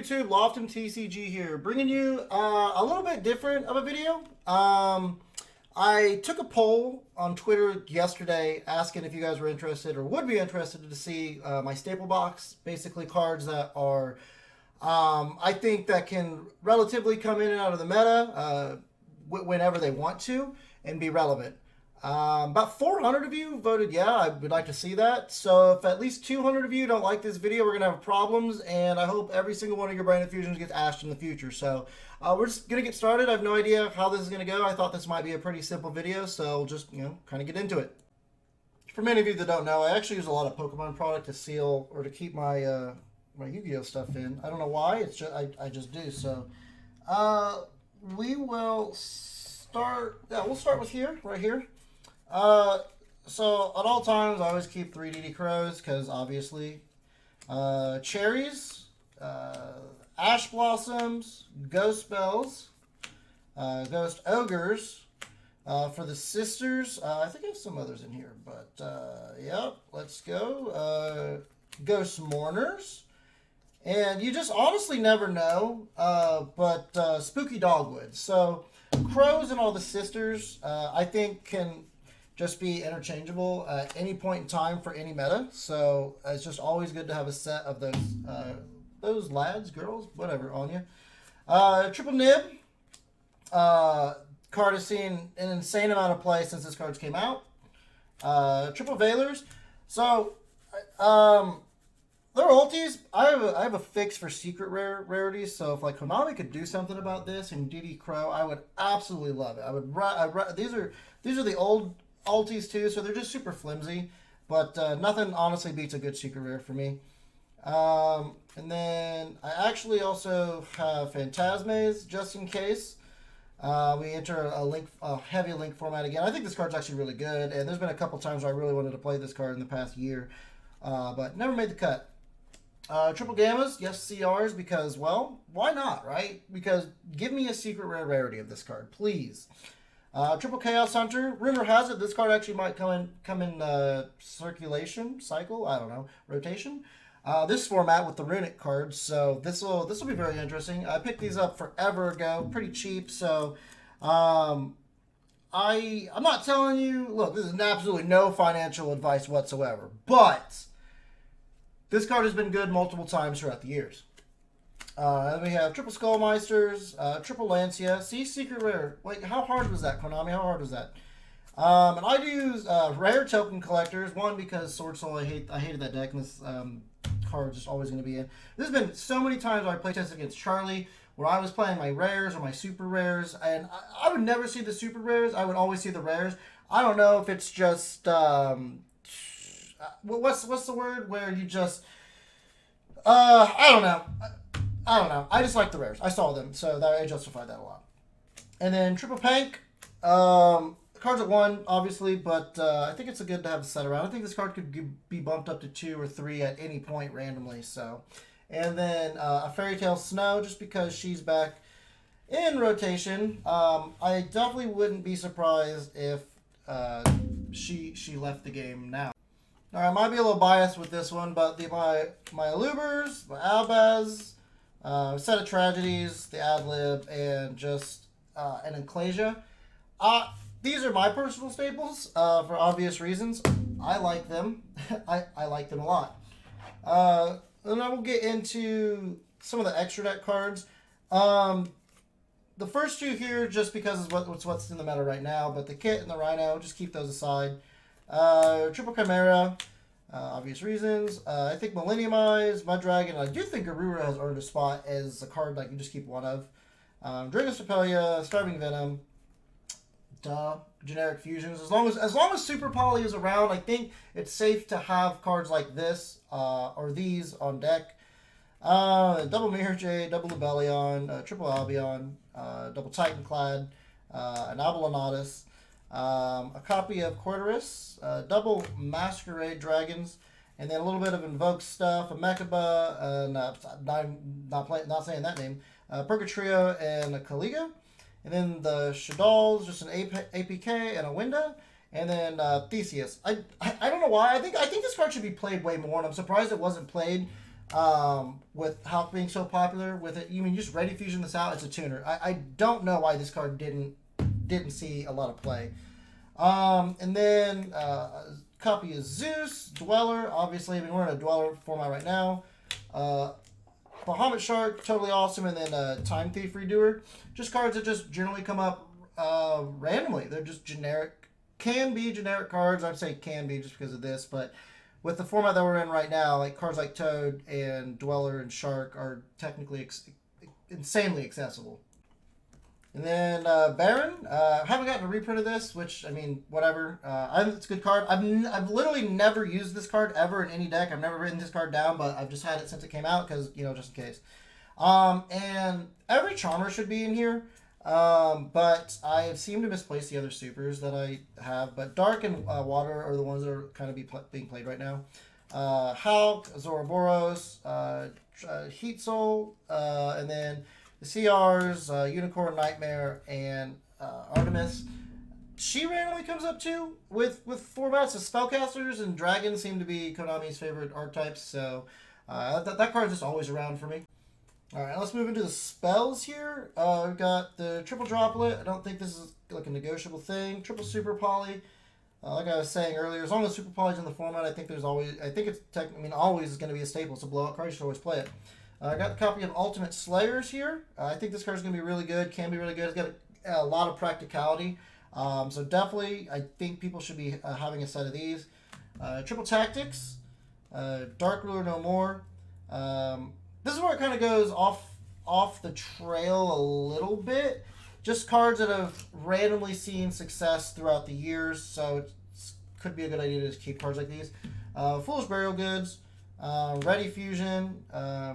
YouTube? Loftontcg here, bringing you a little bit different of a video. I took a poll on Twitter yesterday asking if you guys were interested or would be interested to see my staple box, basically cards that are, I think that can relatively come in and out of the meta whenever they want to and be relevant. About 400 of you voted yeah, I would like to see that. So if at least 200 of you don't like this video, we're going to have problems, and I hope every single one of your brain infusions gets ashed in the future. So we're just going to get started. I have no idea how this is going to go. I thought this might be a pretty simple video, so just, kind of get into it. For many of you that don't know, I actually use a lot of Pokemon product to seal or to keep my my Yu-Gi-Oh stuff in. I don't know why, it's just I just do. So we will start, we'll start with right here. So at all times, I always keep 3 DD Crows because obviously, Cherries, Ash Blossoms, Ghost Bells, Ghost Ogres, for the Sisters. I think I have some others in here, but yep, let's go. Ghost Mourners, and you just honestly never know. But Spooky Dogwood. So Crows and all the Sisters, I think can just be interchangeable at any point in time for any meta. So it's just always good to have a set of those lads, girls, whatever on you. Triple Nib. Card has seen an insane amount of play since this card came out. Triple Veilers. So their ultis, I have a fix for secret rarities. So if like Konami could do something about this and DD Crow, I would absolutely love it. These are the old ultis too, so they're just super flimsy, but nothing honestly beats a good secret rare for me. And then I actually also have Phantasmes just in case we enter a heavy link format again. I think this card's actually really good, and there's been a couple times where I really wanted to play this card in the past year, but never made the cut. Triple Gammas, yes, CRs, because, well, why not, right? Because give me a secret rare rarity of this card, please. Triple Chaos Hunter. Rumor has it this card actually might come in circulation, cycle, I don't know, rotation. This format with the runic cards, so this will be very interesting. I picked these up forever ago, pretty cheap. So I'm not telling you. Look, this is absolutely no financial advice whatsoever, but this card has been good multiple times throughout the years. Then we have Triple Skullmeisters, Triple Lancia. See, secret rare. Wait, how hard was that, Konami? How hard was that? And I do use rare token collectors. One, because Sword Soul, I hated that deck, and this card is just always going to be in. There's been so many times where I playtested against Charlie, where I was playing my rares or my super rares, and I would never see the super rares. I would always see the rares. I don't know if it's just what's the word where you just I don't know. I just like the rares. I saw them, so I justified that a lot. And then Triple Pank. Cards at 1, obviously, but I think it's good to have a set around. I think this card could be bumped up to 2 or 3 at any point randomly. So, and then a Fairy Tale Snow, just because she's back in rotation. I definitely wouldn't be surprised if she left the game now. All right, I might be a little biased with this one, but my Alubers, my Albaz, Set of Tragedies, the Ad-Lib, and just an Enclasia. These are my personal staples for obvious reasons. I like them. I like them a lot. Then I will get into some of the extra deck cards. The first 2 here, just because is what's in the meta right now, but the Kit and the Rhino, just keep those aside. Triple Chimera, obvious reasons. I think Millenniumize, Mudragon, I do think Garura has earned a spot as a card that you just keep one of. Dragostapelia, Starving Venom, generic fusions. As long as Super Poly is around, I think it's safe to have cards like this or these on deck. Double Mirror Jade, Double Lebellion, Triple Albion, Double Titanclad, an Abalonatus, a copy of Corderus, Double Masquerade Dragons, and then a little bit of Invoke stuff, a Mechaba, and not saying that name, Purgatrio, and a Caliga. And then the Shadal's just an APK and a Winda. And then Theseus. I don't know why. I think this card should be played way more, and I'm surprised it wasn't played with how being so popular with it. You mean just Ready Fusion this out? It's a tuner. I don't know why this card didn't see a lot of play. And then copy of Zeus, Dweller. Obviously, I mean, we're in a Dweller format right now. Bahamut Shark, totally awesome. And then Time Thief Redoer. Just cards that just generally come up randomly. They're just generic, can be generic cards. I'd say can be just because of this. But with the format that we're in right now, like cards like Toad and Dweller and Shark are technically insanely accessible. And then Baron, haven't gotten a reprint of this, which, I mean, whatever. It's a good card. I've literally never used this card ever in any deck. I've never written this card down, but I've just had it since it came out because, just in case. And every Charmer should be in here, but I seem to misplace the other supers that I have. But Dark and Water are the ones that are kind of being played right now. Hulk, Zoroboros, Heat Soul, and then the CRs, Unicorn, Nightmare, and Artemis. She randomly comes up too with formats. The Spellcasters and Dragons seem to be Konami's favorite archetypes, so that card's just always around for me. Alright, let's move into the spells here. We've got the Triple Droplet. I don't think this is like a negotiable thing. Triple Super Poly. Like I was saying earlier, as long as Super Poly's in the format, I think always is going to be a staple. It's a blowout card. You should always play it. I got a copy of Ultimate Slayers here. I think this card's going to be really good. Can be really good. It's got a lot of practicality. So definitely, I think people should be having a set of these. Triple Tactics. Dark Ruler No More. This is where it kind of goes off the trail a little bit. Just cards that have randomly seen success throughout the years. So it could be a good idea to just keep cards like these. Foolish Burial Goods. Ready Fusion,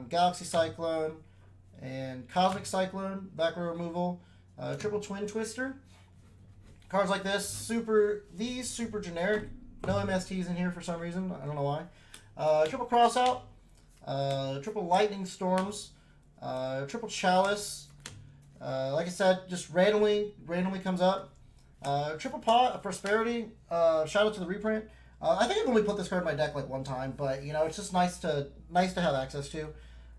Galaxy Cyclone, and Cosmic Cyclone, back row removal, Triple Twin Twister. Cards like this, super generic. No MSTs in here for some reason. I don't know why. Triple Crossout, Triple Lightning Storms, Triple Chalice. Like I said, just randomly comes up. Triple Pot of Prosperity. Shout out to the reprint. I think I've only put this card in my deck like one time, but it's just nice to have access to.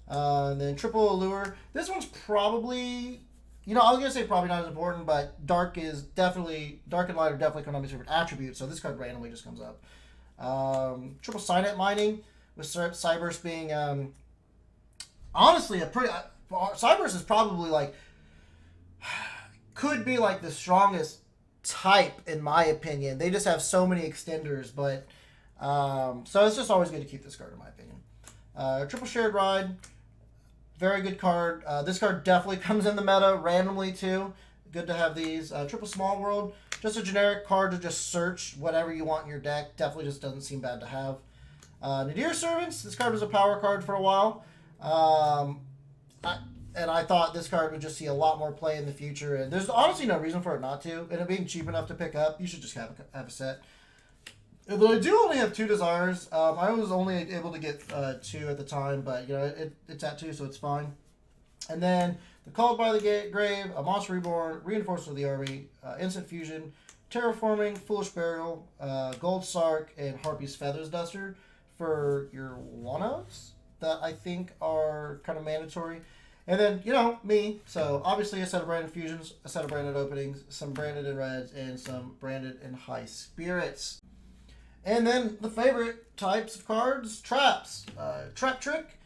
And then Triple Allure. This one's probably, I was gonna say probably not as important, but Dark and Light are definitely Konami's favorite attributes, so this card randomly just comes up. Triple Signet Mining, with Cyberse being honestly a pretty. Cyberse is probably could be like the strongest type in my opinion. They just have so many extenders, but so it's just always good to keep this card in my opinion. Triple Shared Ride, very good card. This card definitely comes in the meta randomly too. Good to have these. Triple Small World, just a generic card to just search whatever you want in your deck. Definitely just doesn't seem bad to have. Nadir Servants, this card was a power card for a while. I thought this card would just see a lot more play in the future. And there's honestly no reason for it not to. And it being cheap enough to pick up, you should just have a set. Though I do only have 2 Desires. I was only able to get 2 at the time, but it's at 2, so it's fine. And then the Called by the Grave, a Monster Reborn, Reinforcement of the Army, Instant Fusion, Terraforming, Foolish Burial, Gold Sark, and Harpy's Feathers Duster for your one-ofs that I think are kind of mandatory. And then, me. So, obviously, a set of branded fusions, a set of branded openings, some branded in reds, and some branded in high spirits. And then the favorite types of cards, traps. Trap Trick,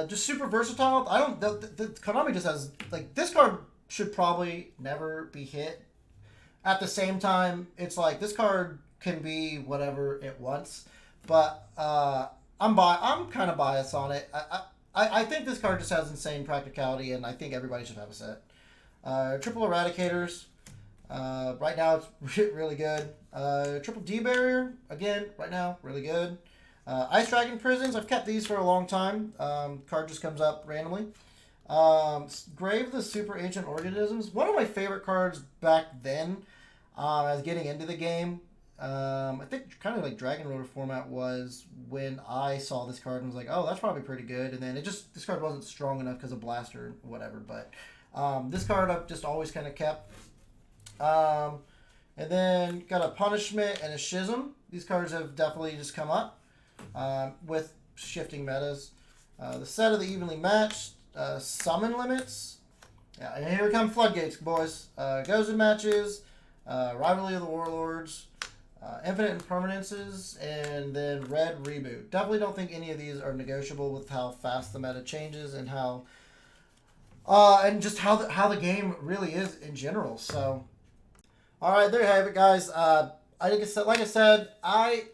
just super versatile. The Konami just has, this card should probably never be hit. At the same time, it's like, this card can be whatever it wants. But I'm kind of biased on it. I think this card just has insane practicality, and I think everybody should have a set. Triple Eradicators. Right now, it's really good. Triple D Barrier. Again, right now, really good. Ice Dragon Prisons. I've kept these for a long time. Card just comes up randomly. Grave the Super Ancient Organisms. One of my favorite cards back then. I was getting into the game. I think kind of like Dragon Rotor format was when I saw this card and was like, oh, that's probably pretty good. And then this card wasn't strong enough because of Blaster or whatever. But this card I've just always kind of kept. And then got a Punishment and a Schism. These cards have definitely just come up with shifting metas. The set of the evenly matched. Summon limits. Yeah, and here come floodgates, boys. Goes in matches. Rivalry of the Warlords. Infinite Impermanences, and then Red Reboot. Definitely don't think any of these are negotiable with how fast the meta changes and how, and just how the game really is in general. So, all right, there you have it, guys. Like I said,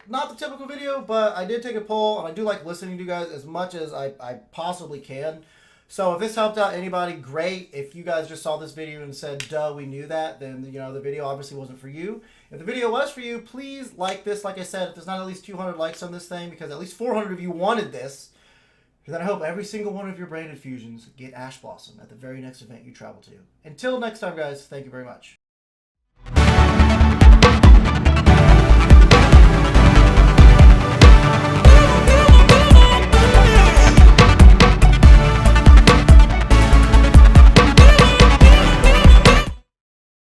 not the typical video, but I did take a poll, and I do like listening to you guys as much as I possibly can. So if this helped out anybody, great. If you guys just saw this video and said, duh, we knew that, then, you know, the video obviously wasn't for you. If the video was for you, please like this. Like I said, if there's not at least 200 likes on this thing, because at least 400 of you wanted this, then I hope every single one of your branded fusions get Ash Blossom at the very next event you travel to. Until next time, guys, thank you very much.